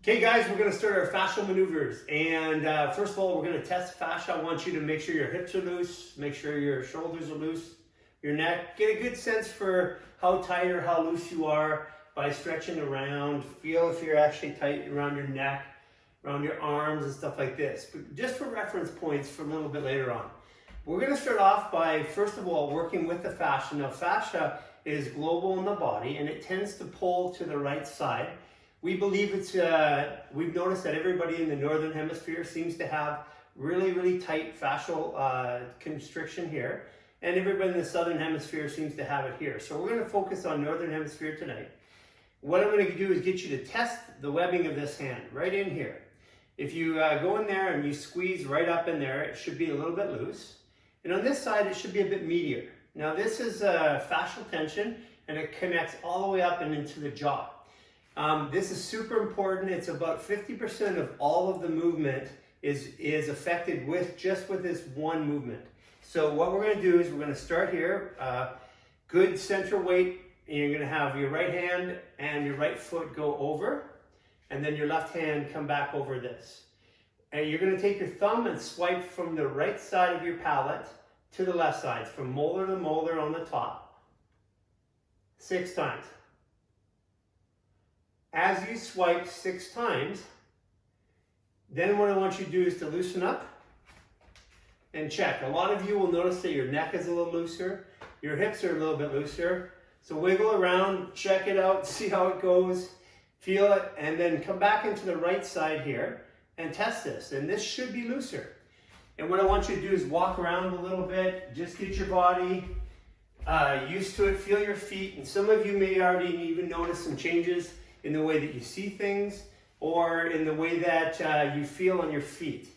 Okay guys, we're going to start our fascial maneuvers, and first of all we're going to test fascia. I want you to make sure your hips are loose, make sure your shoulders are loose, your neck. Get a good sense for how tight or how loose you are by stretching around. Feel if you're actually tight around your neck, around your arms and stuff like this. But just for reference points for a little bit later on. We're going to start off by, first of all, working with the fascia. Now fascia is global in the body and it tends to pull to the right side. We believe it's, we've noticed that everybody in the northern hemisphere seems to have really tight fascial constriction here, and everybody in the southern hemisphere seems to have it here. So we're going to focus on northern hemisphere tonight. What I'm going to do is get you to test the webbing of this hand right in here. If you go in there and you squeeze right up in there, it should be a little bit loose. And on this side, it should be a bit meatier. Now this is fascial tension, and it connects all the way up and into the jaw. This is super important. It's about 50% of all of the movement is affected with just with this one movement. So what we're going to do is we're going to start here. Good central weight. And you're going to have your right hand and your right foot go over, and then your left hand come back over this. And you're going to take your thumb and swipe from the right side of your palate to the left side, from molar to molar on the top, 6 times. As you swipe 6 times, then what I want you to do is to loosen up and check. A lot of you will notice that your neck is a little looser, your hips are a little bit looser. So wiggle around, check it out, see how it goes, feel it, and then come back into the right side here and test this. And this should be looser. And what I want you to do is walk around a little bit, just get your body used to it, feel your feet. And some of you may already even notice some changes in the way that you see things or in the way that you feel on your feet.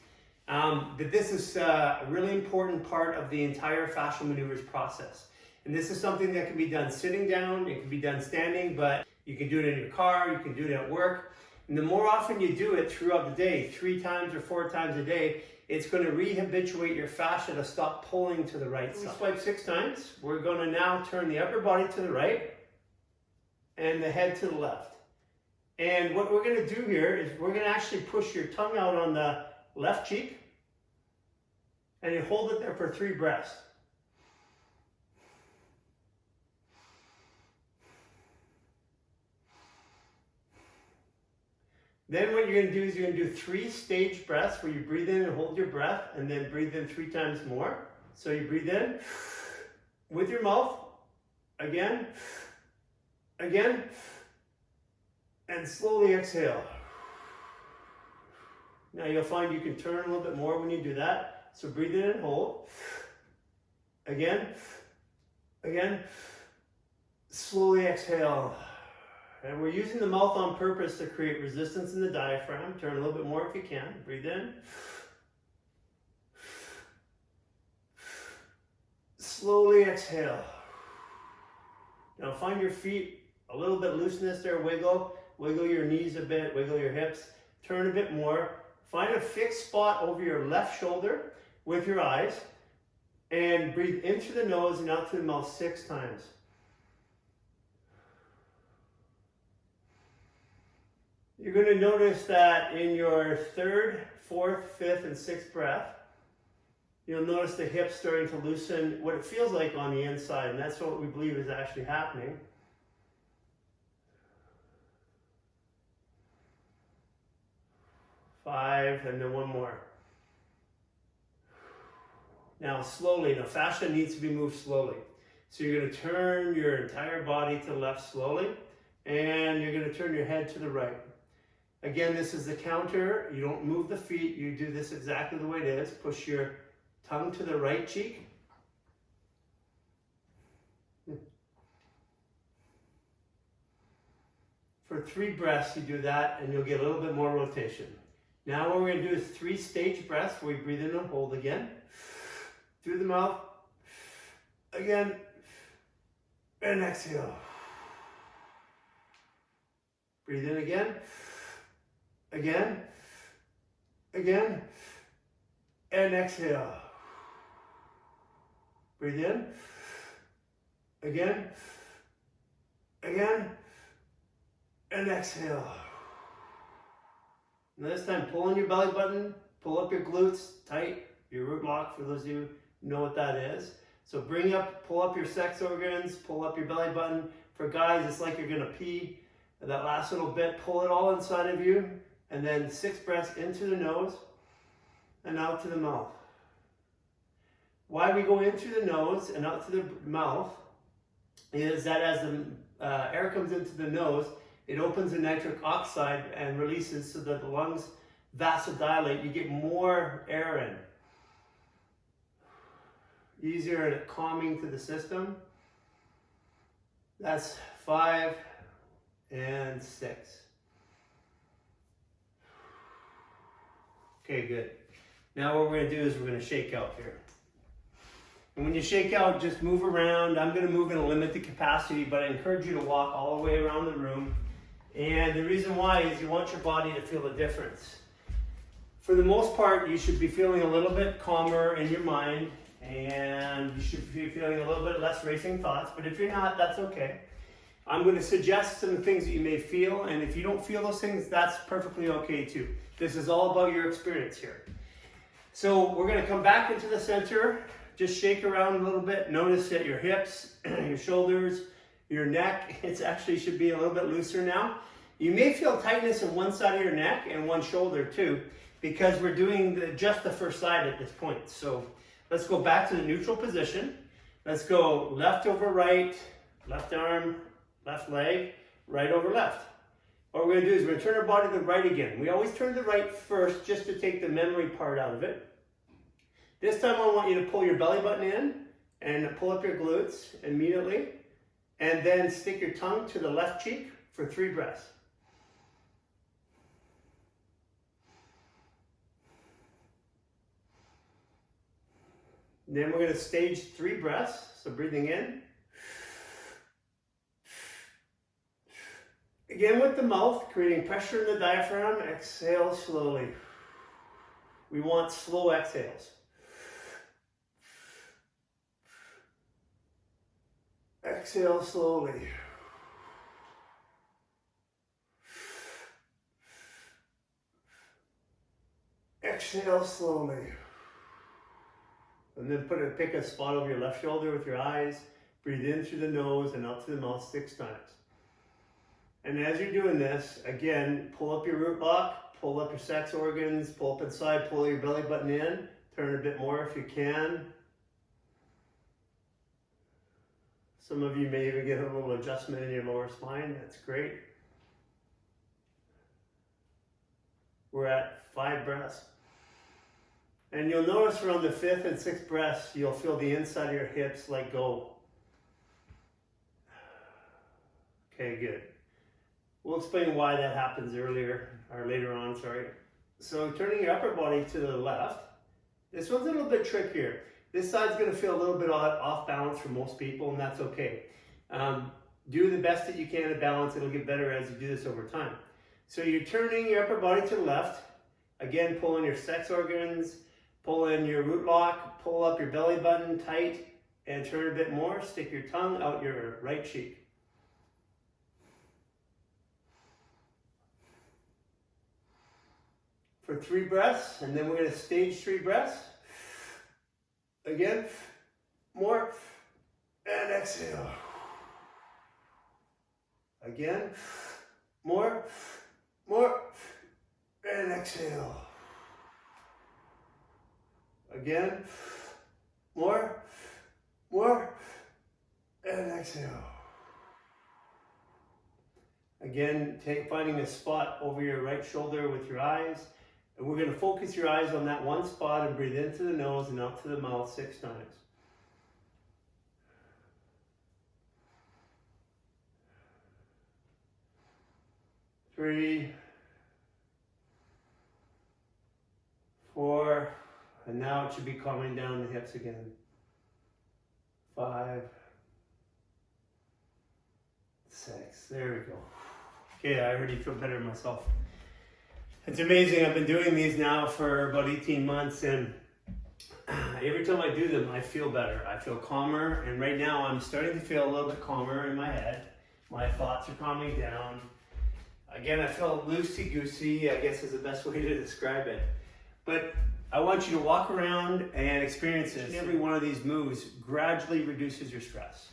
But this is a really important part of the entire fascial maneuvers process. And this is something that can be done sitting down, it can be done standing, but you can do it in your car, you can do it at work. And the more often you do it throughout the day, 3 times or 4 times a day, it's going to rehabituate your fascia to stop pulling to the right side. Swipe 6 times. We're going to now turn the upper body to the right and the head to the left. And what we're going to do here is we're going to actually push your tongue out on the left cheek and you hold it there for 3 breaths. Then what you're going to do is you're going to do 3 staged breaths where you breathe in and hold your breath and then breathe in 3 times more. So you breathe in with your mouth, again, and slowly exhale. Now you'll find you can turn a little bit more when you do that. So breathe in and hold. Again, slowly exhale. And we're using the mouth on purpose to create resistance in the diaphragm. Turn a little bit more if you can. Breathe in. Slowly exhale. Now find your feet, a little bit looseness there, wiggle. Wiggle your knees a bit, wiggle your hips. Turn a bit more. Find a fixed spot over your left shoulder with your eyes. And breathe in through the nose and out through the mouth 6 times. You're going to notice that in your 3rd, 4th, 5th, and 6th breath, you'll notice the hips starting to loosen, what it feels like on the inside, and that's what we believe is actually happening. Five, and then 1 more. Now slowly, now fascia needs to be moved slowly. So you're going to turn your entire body to the left slowly, and you're going to turn your head to the right. Again, this is the counter. You don't move the feet. You do this exactly the way it is. Push your tongue to the right cheek. For 3 breaths, you do that, and you'll get a little bit more rotation. Now what we're going to do is 3 staged breaths where we breathe in and hold again. Through the mouth. Again. And exhale. Breathe in again. Again, and exhale. Breathe in, again, and exhale. And this time, pull on your belly button, pull up your glutes tight, your root lock, for those of you who know what that is. So pull up your sex organs, pull up your belly button. For guys, it's like you're gonna pee. That last little bit, pull it all inside of you, and then 6 breaths into the nose and out to the mouth. Why we go in through the nose and out to the mouth is that as the air comes into the nose, it opens the nitric oxide and releases so that the lungs vasodilate. You get more air in. Easier and calming to the system. That's 5 and 6. Okay, good. Now what we're going to do is we're going to shake out here. And when you shake out, just move around. I'm going to move in a limited capacity, but I encourage you to walk all the way around the room. And the reason why is you want your body to feel a difference. For the most part, you should be feeling a little bit calmer in your mind, and you should be feeling a little bit less racing thoughts. But if you're not, that's okay. I'm going to suggest some things that you may feel, and if you don't feel those things, that's perfectly okay too. This is all about your experience here. So we're going to come back into the center. Just shake around a little bit. Notice that your hips, your shoulders, your neck, it actually should be a little bit looser now. You may feel tightness in one side of your neck and one shoulder too, because we're doing just the first side at this point. So let's go back to the neutral position. Let's go left over right, left arm, left leg, right over left. What we're going to do is we're going to turn our body to the right again. We always turn to the right first just to take the memory part out of it. This time I want you to pull your belly button in and pull up your glutes immediately, and then stick your tongue to the left cheek for 3 breaths. Then we're going to stage 3 breaths. So breathing in. Again with the mouth, creating pressure in the diaphragm. Exhale slowly. We want slow exhales. Exhale slowly. Exhale slowly. And then pick a spot over your left shoulder with your eyes. Breathe in through the nose and out through the mouth 6 times. And as you're doing this, again, pull up your root lock, pull up your sex organs, pull up inside, pull your belly button in, turn a bit more if you can. Some of you may even get a little adjustment in your lower spine. That's great. We're at 5 breaths. And you'll notice around the 5th and 6th breaths, you'll feel the inside of your hips let go. Okay, good. We'll explain why that happens later on, sorry. So turning your upper body to the left, this one's a little bit trickier. This side's gonna feel a little bit off balance for most people, and that's okay. Do the best that you can to balance. It'll get better as you do this over time. So you're turning your upper body to the left. Again, pull in your sex organs, pull in your root lock, pull up your belly button tight, and turn a bit more. Stick your tongue out your right cheek. For 3 breaths, and then we're going to stage 3 breaths. Again, more, and exhale. Again, more, and exhale. Again, more, and exhale. Again, finding a spot over your right shoulder with your eyes. And we're going to focus your eyes on that one spot and breathe into the nose and out to the mouth 6 times. Three, 4, and now it should be calming down the hips again. 5, 6, there we go. Okay, I already feel better myself. It's amazing, I've been doing these now for about 18 months, and every time I do them, I feel better. I feel calmer, and right now I'm starting to feel a little bit calmer in my head. My thoughts are calming down. Again, I feel loosey-goosey, I guess is the best way to describe it. But I want you to walk around and experience it. Every one of these moves gradually reduces your stress.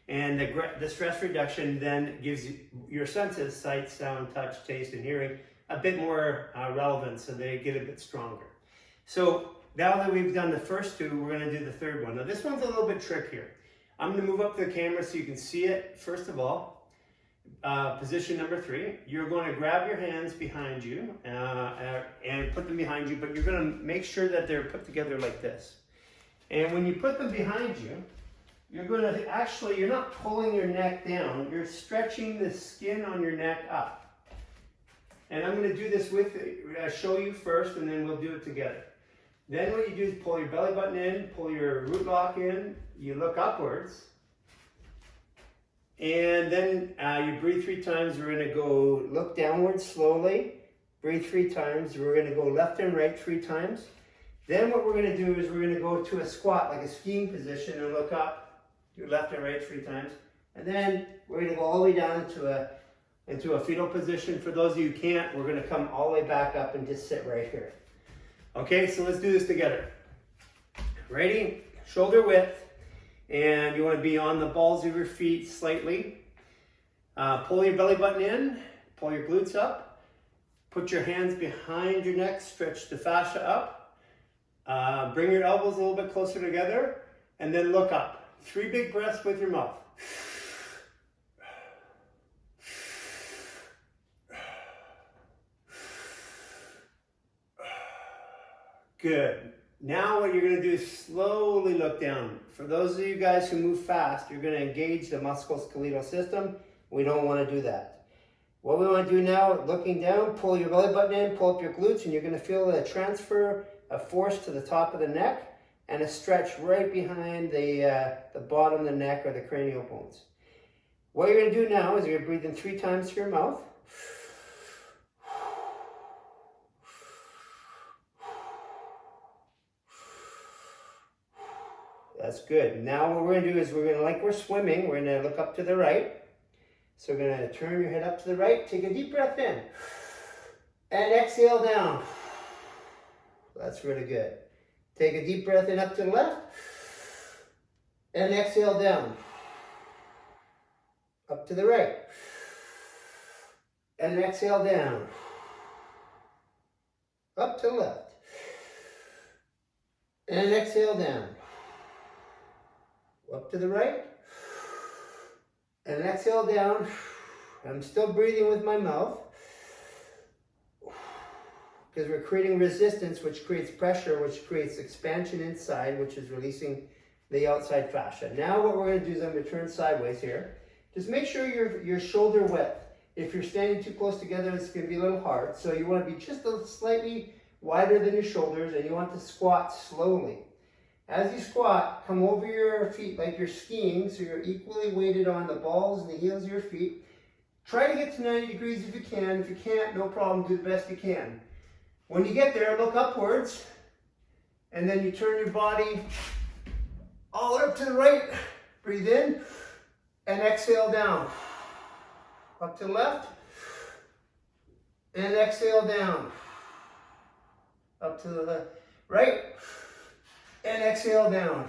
And the stress reduction then gives your senses, sight, sound, touch, taste, and hearing, a bit more relevance, so they get a bit stronger. So now that we've done the first two, we're going to do the third one. Now this one's a little bit trickier. I'm going to move up the camera so you can see it. First of all, position number 3, you're going to grab your hands behind you and put them behind you, but you're going to make sure that they're put together like this. And when you put them behind you, you're going to actually, you're not pulling your neck down, you're stretching the skin on your neck up. And I'm going to do this with, show you first, and then we'll do it together. Then what you do is pull your belly button in, pull your root lock in, you look upwards, and then you breathe 3 times. We're going to go look downwards slowly, breathe 3 times. We're going to go left and right 3 times. Then what we're going to do is we're going to go to a squat, like a skiing position, and look up, do left and right 3 times. And then we're going to go all the way down into a fetal position. For those of you who can't, we're going to come all the way back up and just sit right here. Okay, so let's do this together. Ready? Shoulder width. And you want to be on the balls of your feet slightly. Pull your belly button in, pull your glutes up, put your hands behind your neck, stretch the fascia up, bring your elbows a little bit closer together, and then look up. 3 big breaths with your mouth. Good. Now what you're going to do is slowly look down. For those of you guys who move fast, you're going to engage the musculoskeletal system. We don't want to do that. What we want to do now, looking down, pull your belly button in, pull up your glutes, and you're going to feel a transfer of force to the top of the neck and a stretch right behind the bottom of the neck or the cranial bones. What you're going to do now is you're going to breathe in 3 times through your mouth. That's good. Now what we're going to do is we're going to, like we're swimming, we're going to look up to the right. So we're going to turn your head up to the right. Take a deep breath in. And exhale down. That's really good. Take a deep breath in up to the left. And exhale down. Up to the right. And exhale down. Up to the left. And exhale down. Up to the right, and exhale down. I'm still breathing with my mouth because we're creating resistance, which creates pressure, which creates expansion inside, which is releasing the outside fascia. Now what we're going to do is I'm going to turn sideways here. Just make sure your shoulder width. If you're standing too close together, it's going to be a little hard. So you want to be just a slightly wider than your shoulders, and you want to squat slowly. As you squat, come over your feet like you're skiing, so you're equally weighted on the balls and the heels of your feet. Try to get to 90 degrees if you can. If you can't, no problem, do the best you can. When you get there, look upwards, and then you turn your body all up to the right. Breathe in, and exhale down. Up to the left, and exhale down. Up to the right. And exhale down.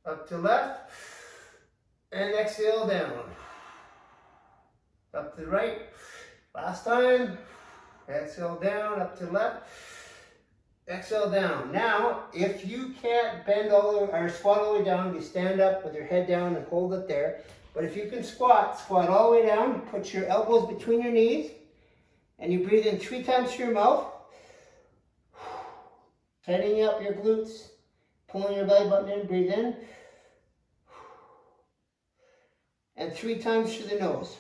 Up to left. And exhale down. Up to the right. Last time. Exhale down, up to left. Exhale down. Now, if you can't bend or squat all the way down, you stand up with your head down and hold it there. But if you can squat all the way down. Put your elbows between your knees. And you breathe in 3 times through your mouth. Tightening up your glutes, pulling your belly button in, breathe in. And 3 times through the nose.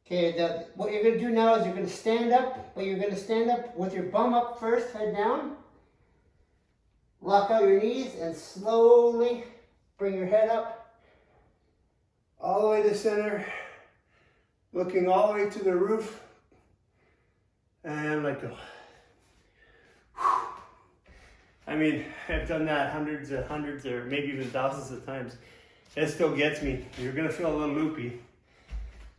Okay, what you're going to do now is you're going to stand up, but you're going to stand up with your bum up first, head down. Lock out your knees and slowly bring your head up. All the way to center. Looking all the way to the roof, and let go. I mean, I've done that hundreds or maybe even thousands of times. It still gets me. You're gonna feel a little loopy.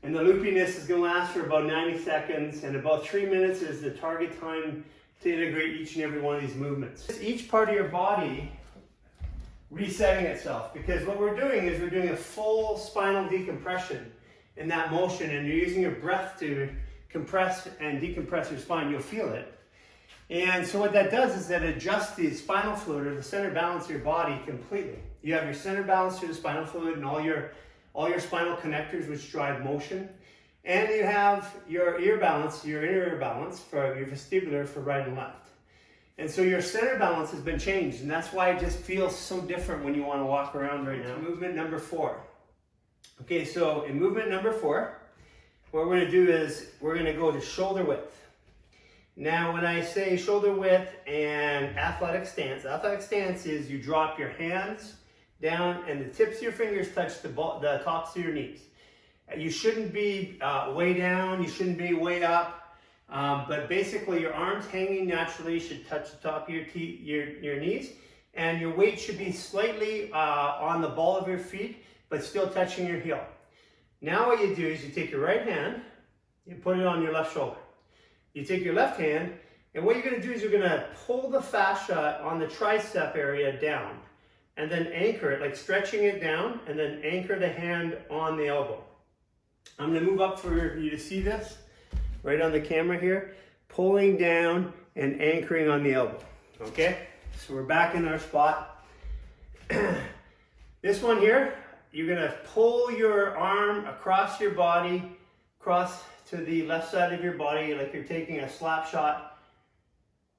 And the loopiness is gonna last for about 90 seconds, and about 3 minutes is the target time to integrate each and every one of these movements. Each part of your body resetting itself, because what we're doing is we're doing a full spinal decompression in that motion, and you're using your breath to compress and decompress your spine. You'll feel it. And so what that does is that adjusts the spinal fluid, or the center balance of your body, completely. You have your center balance through the spinal fluid and all your spinal connectors, which drive motion. And you have your ear balance, your inner ear balance, for your vestibular for right and left. And so your center balance has been changed, and that's why it just feels so different when you want to walk around right now. Movement number 4. Okay, so in movement number 4, what we're going to do is we're going to go to shoulder width. Now, when I say shoulder width and athletic stance is you drop your hands down and the tips of your fingers touch the tops of your knees. You shouldn't be way down, you shouldn't be way up, but basically your arms hanging naturally should touch the top of your knees, and your weight should be slightly on the ball of your feet, but still touching your heel. Now what you do is you take your right hand, you put it on your left shoulder. You take your left hand, and what you're going to do is you're going to pull the fascia on the tricep area down, and then anchor it, like stretching it down, and then anchor the hand on the elbow. I'm going to move up for you to see this, right on the camera here, pulling down and anchoring on the elbow, okay? So we're back in our spot. This one here, you're going to pull your arm across your body, across to the left side of your body, like you're taking a slap shot.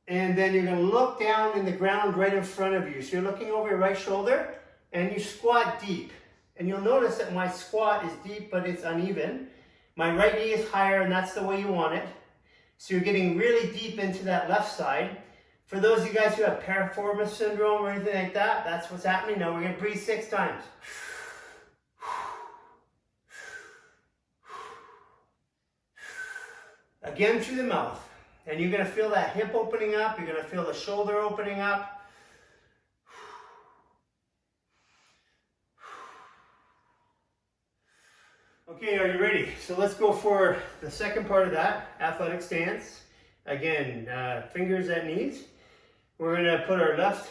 And then you're going to look down in the ground right in front of you. So you're looking over your right shoulder, and you squat deep. And you'll notice that my squat is deep, but it's uneven. My right knee is higher, and that's the way you want it. So you're getting really deep into that left side. For those of you guys who have piriformis syndrome or anything like that, that's what's happening. Now we're going to breathe 6 times. Again through the mouth. And you're going to feel that hip opening up. You're going to feel the shoulder opening up. Okay, are you ready? So let's go for the second part of that, athletic stance. Again, fingers at knees. We're going to put our left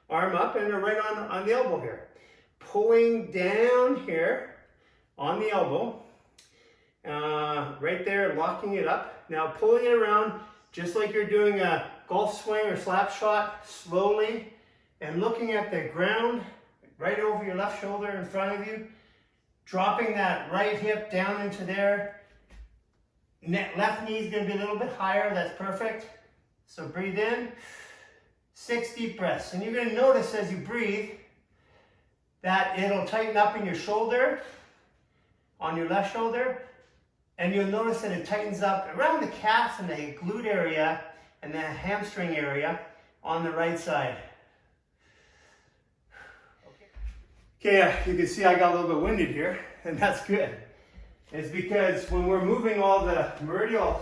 arm up and right on the elbow here. Pulling down here on the elbow. Right there, locking it up. Now pulling it around just like you're doing a golf swing or slap shot, slowly, and looking at the ground right over your left shoulder in front of you. Dropping that right hip down into there. Left knee is going to be a little bit higher. That's perfect. So breathe in. 6 deep breaths. And you're going to notice as you breathe that it'll tighten up in your shoulder, on your left shoulder. And you'll notice that it tightens up around the calf and the glute area and the hamstring area on the right side. Okay, you can see I got a little bit winded here, and that's good. It's because when we're moving all the meridial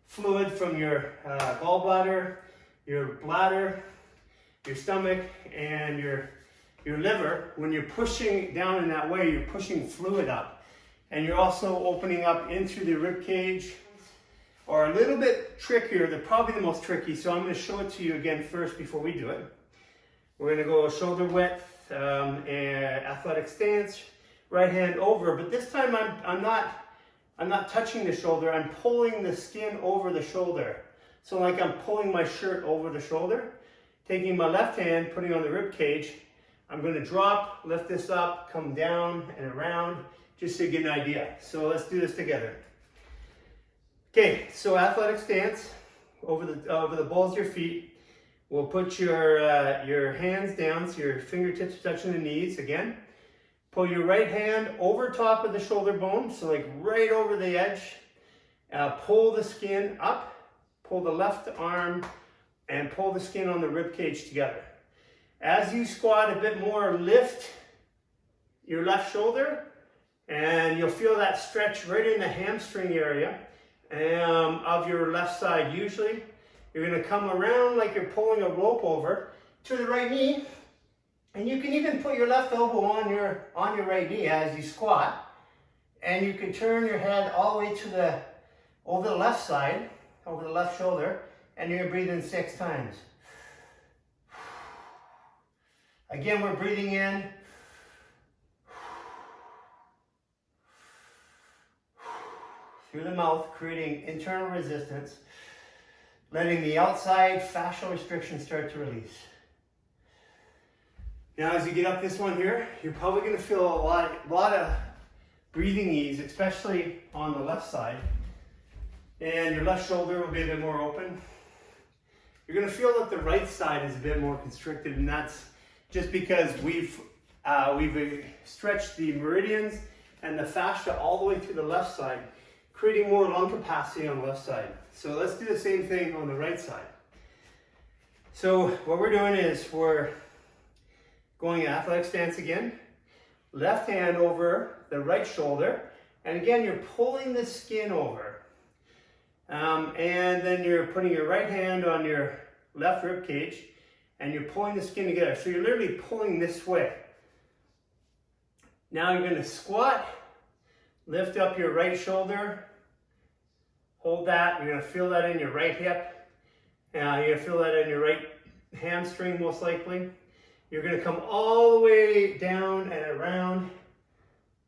fluid from your gallbladder, your bladder, your stomach, and your liver, when you're pushing down in that way, you're pushing fluid up. And you're also opening up into the rib cage, or a little bit trickier, they're probably the most tricky, so I'm going to show it to you again first before we do it. We're going to go shoulder width, and athletic stance, right hand over, but this time I'm not touching the shoulder, I'm pulling the skin over the shoulder. So like I'm pulling my shirt over the shoulder, taking my left hand, putting on the rib cage, I'm going to drop, lift this up, come down and around, just to get an idea. So let's do this together. Okay, so athletic stance, over the balls of your feet. We'll put your hands down, so your fingertips touching the knees again. Pull your right hand over top of the shoulder bone, so like right over the edge. Pull the skin up, pull the left arm, and pull the skin on the rib cage together. As you squat a bit more, lift your left shoulder, and you'll feel that stretch right in the hamstring area of your left side usually. You're going to come around like you're pulling a rope over to the right knee. And you can even put your left elbow on your right knee as you squat. And you can turn your head all the way to over the left side, over the left shoulder, and you're going to breathe in 6 times. Again, we're breathing in. Through the mouth, creating internal resistance, letting the outside fascial restriction start to release. Now, as you get up this one here, you're probably going to feel a lot of breathing ease, especially on the left side. And your left shoulder will be a bit more open. You're going to feel that the right side is a bit more constricted, and that's just because we've stretched the meridians and the fascia all the way through the left side, creating more lung capacity on the left side. So let's do the same thing on the right side. So what we're doing is we're going athletic stance again. Left hand over the right shoulder. And again, you're pulling the skin over. And then you're putting your right hand on your left rib cage and you're pulling the skin together. So you're literally pulling this way. Now you're going to squat, lift up your right shoulder, hold that. You're going to feel that in your right hip. You're going to feel that in your right hamstring most likely. You're going to come all the way down and around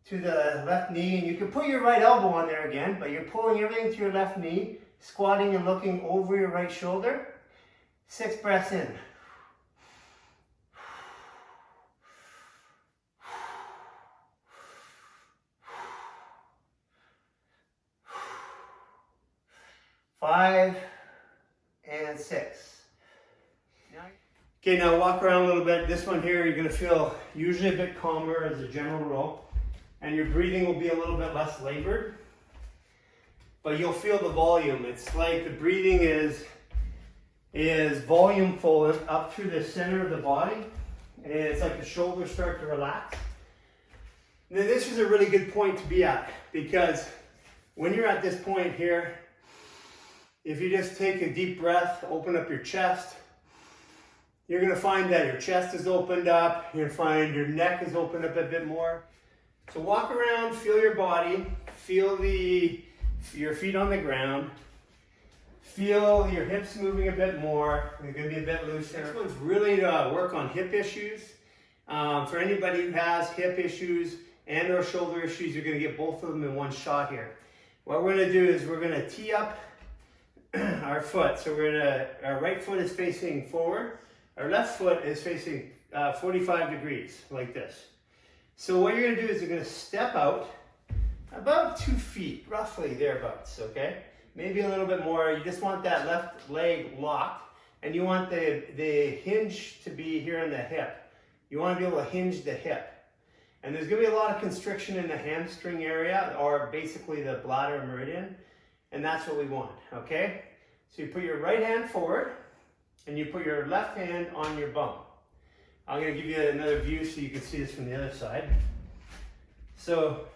to the left knee, and you can put your right elbow on there again, but you're pulling everything to your left knee, squatting and looking over your right shoulder. 6 breaths in. Five and 6. Okay, now walk around a little bit. This one here, you're going to feel usually a bit calmer as a general rule, and your breathing will be a little bit less labored, but you'll feel the volume. It's like the breathing is volumeful up through the center of the body, and it's like the shoulders start to relax. Now, this is a really good point to be at, because when you're at this point here, if you just take a deep breath, open up your chest, you're going to find that your chest is opened up. You're going to find your neck is opened up a bit more. So walk around, feel your body, feel your feet on the ground, feel your hips moving a bit more. They're going to be a bit looser. This one's really to work on hip issues. For anybody who has hip issues and or shoulder issues, you're going to get both of them in one shot here. What we're going to do is we're going to tee up our foot. So our right foot is facing forward. Our left foot is facing 45 degrees, like this. So what you're going to do is you're going to step out about 2 feet, roughly thereabouts, okay? Maybe a little bit more. You just want that left leg locked, and you want the hinge to be here on the hip. You want to be able to hinge the hip. And there's going to be a lot of constriction in the hamstring area, or basically the bladder meridian, and that's what we want, okay? So you put your right hand forward, and you put your left hand on your bum. I'm going to give you another view so you can see this from the other side. So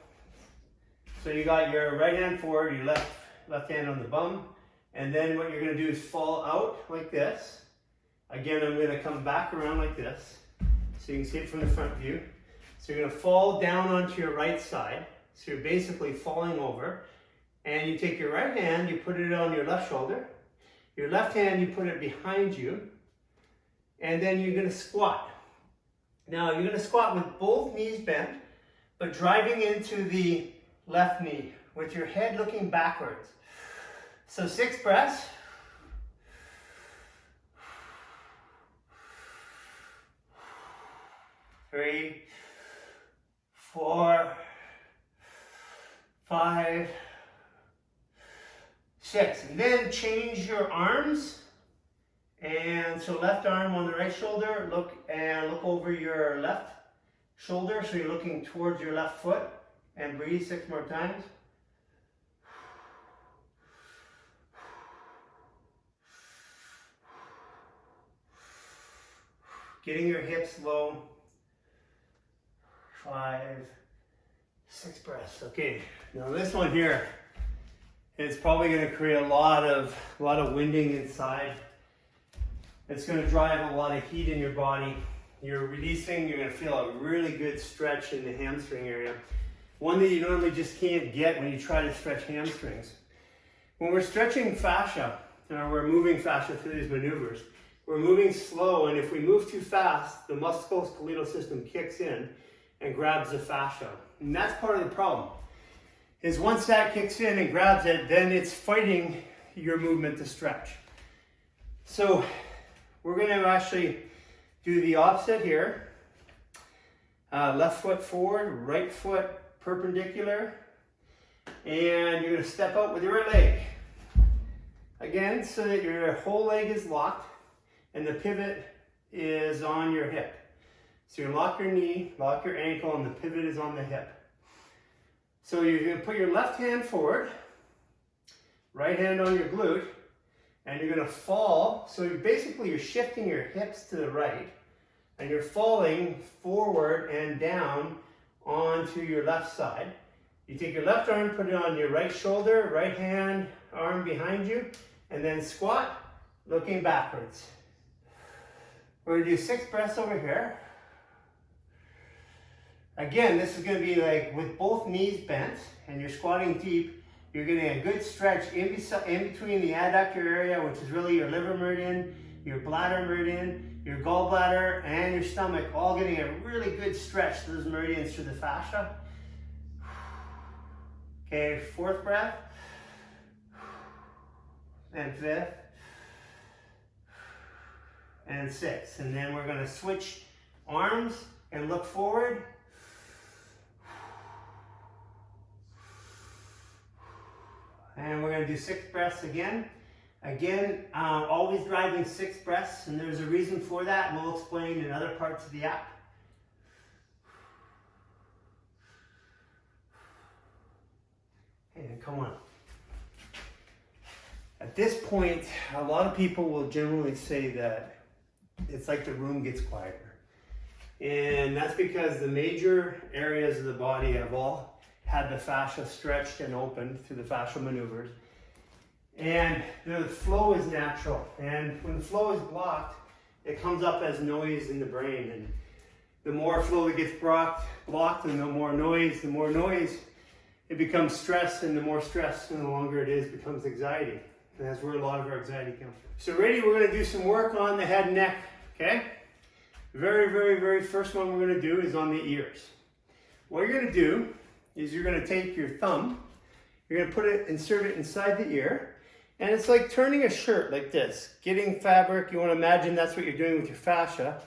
you got your right hand forward, your left hand on the bum, and then what you're going to do is fall out like this. Again, I'm going to come back around like this so you can see it from the front view. So you're going to fall down onto your right side. So you're basically falling over, and you take your right hand, you put it on your left shoulder. Your left hand, you put it behind you, and then you're going to squat. Now, you're going to squat with both knees bent, but driving into the left knee with your head looking backwards. So 6 breaths. Three, 4, 5, 6. And then change your arms. And so left arm on the right shoulder, look over your left shoulder. So you're looking towards your left foot, and breathe 6 more times. Getting your hips low. 5, 6 breaths. Okay, now this one here It's probably going to create a lot of winding inside. It's going to drive a lot of heat in your body. You're releasing, you're going to feel a really good stretch in the hamstring area. One that you normally just can't get when you try to stretch hamstrings. When we're stretching fascia, or we're moving fascia through these maneuvers, we're moving slow, and if we move too fast, the musculoskeletal system kicks in and grabs the fascia. And that's part of the problem, is once that kicks in and grabs it, then it's fighting your movement to stretch. So we're going to actually do the opposite here. Left foot forward, right foot perpendicular, and you're going to step out with your right leg. Again, so that your whole leg is locked and the pivot is on your hip. So you lock your knee, lock your ankle, and the pivot is on the hip. So you're going to put your left hand forward, right hand on your glute, and you're going to fall. So you're shifting your hips to the right, and you're falling forward and down onto your left side. You take your left arm, put it on your right shoulder, right hand, arm behind you, and then squat, looking backwards. We're going to do 6 breaths over here. Again, this is going to be like with both knees bent and you're squatting deep. You're getting a good stretch in between the adductor area, which is really your liver meridian, your bladder meridian, your gallbladder, and your stomach, all getting a really good stretch to those meridians through the fascia. Okay, 4th breath, and 5th, and 6th. And then we're going to switch arms and look forward. And we're going to do 6 breaths again. Again, always driving 6 breaths, and there's a reason for that, and we'll explain in other parts of the app. And come on. At this point, a lot of people will generally say that it's like the room gets quieter. And that's because the major areas of the body have all had the fascia stretched and opened through the fascial maneuvers. And the flow is natural. And when the flow is blocked, it comes up as noise in the brain. And the more flow that gets blocked and the more noise, it becomes stress, and the more stress and the longer it is, becomes anxiety. And that's where a lot of our anxiety comes from. So ready, we're going to do some work on the head and neck, okay? Very, very, very first one we're going to do is on the ears. What you're going to do is you're going to take your thumb, you're going to insert it inside the ear, and it's like turning a shirt like this. Getting fabric, you want to imagine that's what you're doing with your fascia,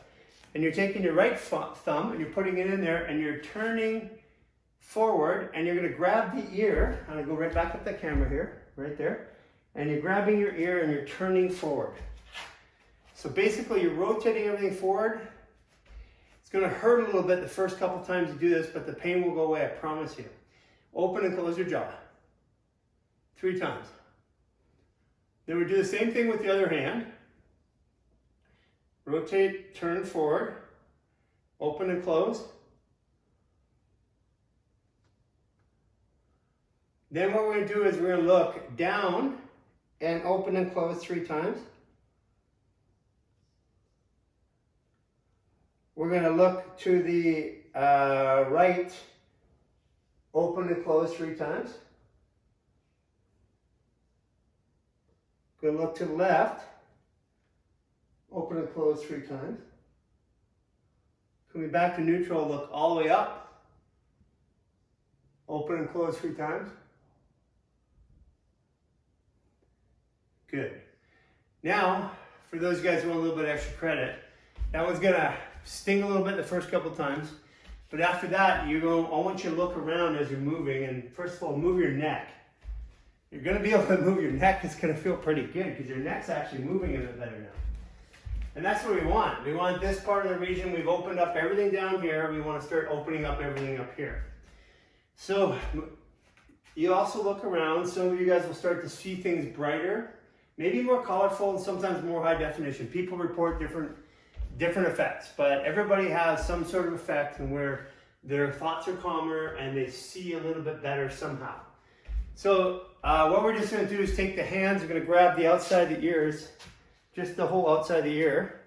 and you're taking your right thumb and you're putting it in there and you're turning forward, and you're going to grab the ear. I'm going to go right back up the camera here, right there, and you're grabbing your ear and you're turning forward. So basically you're rotating everything forward. It's going to hurt a little bit the first couple times you do this, but the pain will go away, I promise you. Open and close your jaw 3 times. Then we do the same thing with the other hand. Rotate, turn forward, open and close. Then what we're going to do is we're going to look down and open and close 3 times. We're going to look to the right, open and close 3 times. Going to look to the left, open and close 3 times. Coming back to neutral, look all the way up, open and close 3 times. Good. Now, for those guys who want a little bit extra credit, that one's going to sting a little bit the first couple times, but after that, I want you to look around as you're moving, and first of all, move your neck. You're going to be able to move your neck. It's going to feel pretty good because your neck's actually moving a bit better now. And that's what we want. We want this part of the region. We've opened up everything down here. We want to start opening up everything up here. So you also look around. Some of you guys will start to see things brighter, maybe more colorful, and sometimes more high definition. People report different effects, but everybody has some sort of effect and where their thoughts are calmer and they see a little bit better somehow. So what we're just going to do is take the hands, we're going to grab the outside of the ears, just the whole outside of the ear,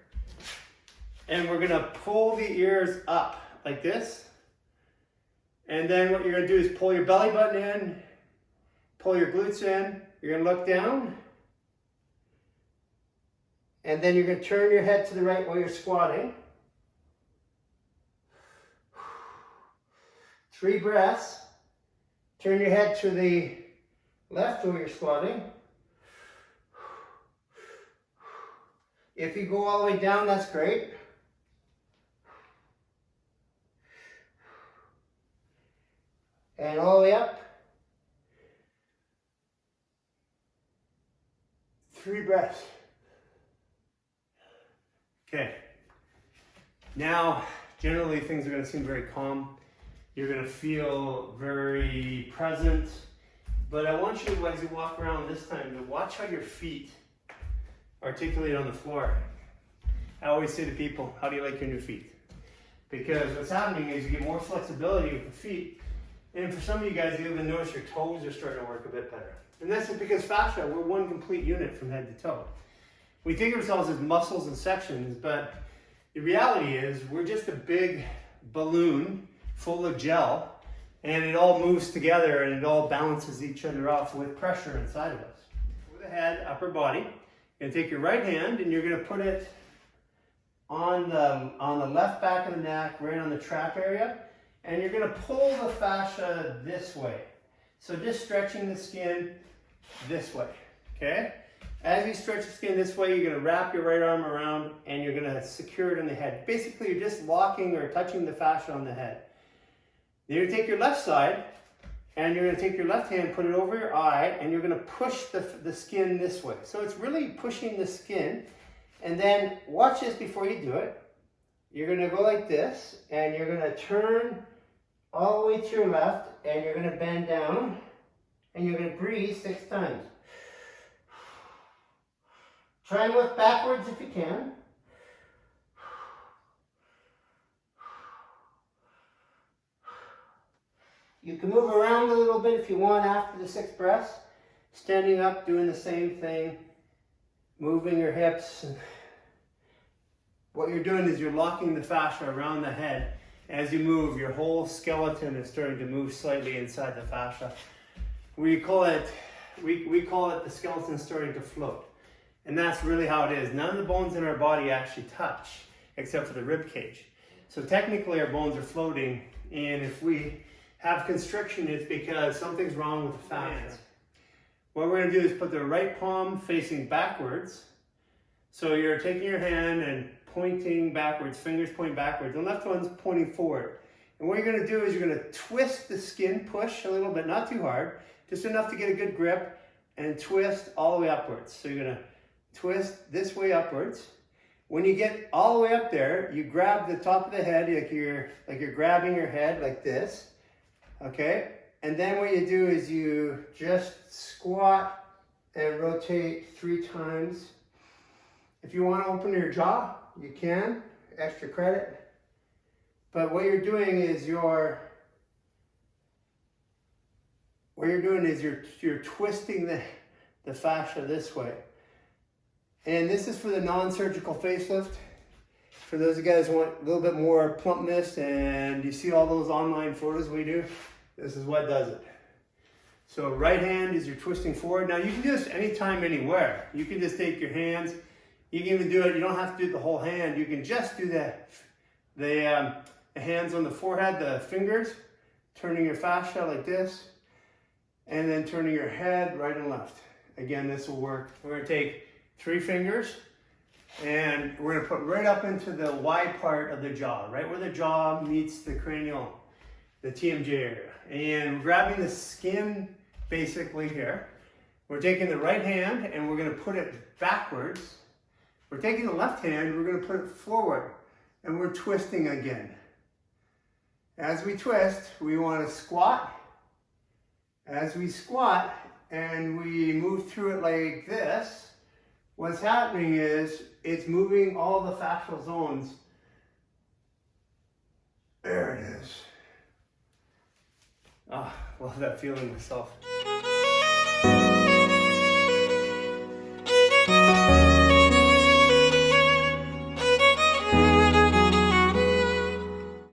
and we're going to pull the ears up like this. And then what you're going to do is pull your belly button in, pull your glutes in, you're going to look down, and then you're going to turn your head to the right while you're squatting. 3 breaths. Turn your head to the left while you're squatting. If you go all the way down, that's great. And all the way up. 3 breaths. Okay. Now, generally things are going to seem very calm. You're going to feel very present. But I want you, as you walk around this time, to watch how your feet articulate on the floor. I always say to people, how do you like your new feet? Because what's happening is you get more flexibility with the feet. And for some of you guys, you even notice your toes are starting to work a bit better. And that's because fascia, we're one complete unit from head to toe. We think of ourselves as muscles and sections, but the reality is we're just a big balloon full of gel, and it all moves together and it all balances each other off with pressure inside of us. With the head, upper body, you're going to take your right hand and you're going to put it on the left back of the neck, right on the trap area, and you're going to pull the fascia this way. So just stretching the skin this way, okay? As you stretch the skin this way, you're going to wrap your right arm around and you're going to secure it on the head. Basically, you're just locking or touching the fascia on the head. Then you're going to take your left side and you're going to take your left hand, put it over your eye, and you're going to push the skin this way. So it's really pushing the skin. And then watch this before you do it. You're going to go like this and you're going to turn all the way to your left and you're going to bend down and you're going to breathe 6 times. Try and lift backwards if you can. You can move around a little bit if you want after the 6 breaths. Standing up, doing the same thing, moving your hips. What you're doing is you're locking the fascia around the head. As you move, your whole skeleton is starting to move slightly inside the fascia. We call it the skeleton starting to float. And that's really how it is. None of the bones in our body actually touch, except for the rib cage. So technically our bones are floating, and if we have constriction, it's because something's wrong with the fascia. What we're going to do is put the right palm facing backwards. So you're taking your hand and pointing backwards, fingers pointing backwards. The left one's pointing forward. And what you're going to do is you're going to twist the skin, push a little bit, not too hard, just enough to get a good grip, and twist all the way upwards. So you're going to twist this way upwards. When you get all the way up there, you grab the top of the head like you're grabbing your head like this. Okay? And then what you do is you just squat and rotate 3 times. If you want to open your jaw, you can, extra credit. But what you're doing is you're twisting the fascia this way. And this is for the non-surgical facelift. For those of you guys who want a little bit more plumpness and you see all those online photos we do, this is what does it. So right hand is you're twisting forward. Now you can do this anytime, anywhere. You can just take your hands. You can even do it, you don't have to do the whole hand. You can just do the hands on the forehead, the fingers, turning your fascia like this, and then turning your head right and left. Again, this will work. We're going to take 3 fingers and we're going to put right up into the wide part of the jaw, right where the jaw meets the cranial, the TMJ area. And grabbing the skin basically here. We're taking the right hand and we're going to put it backwards. We're taking the left hand, we're going to put it forward and we're twisting again. As we twist, we want to squat. As we squat and we move through it like this, what's happening is it's moving all the fascial zones. There it is. Ah, love that feeling myself.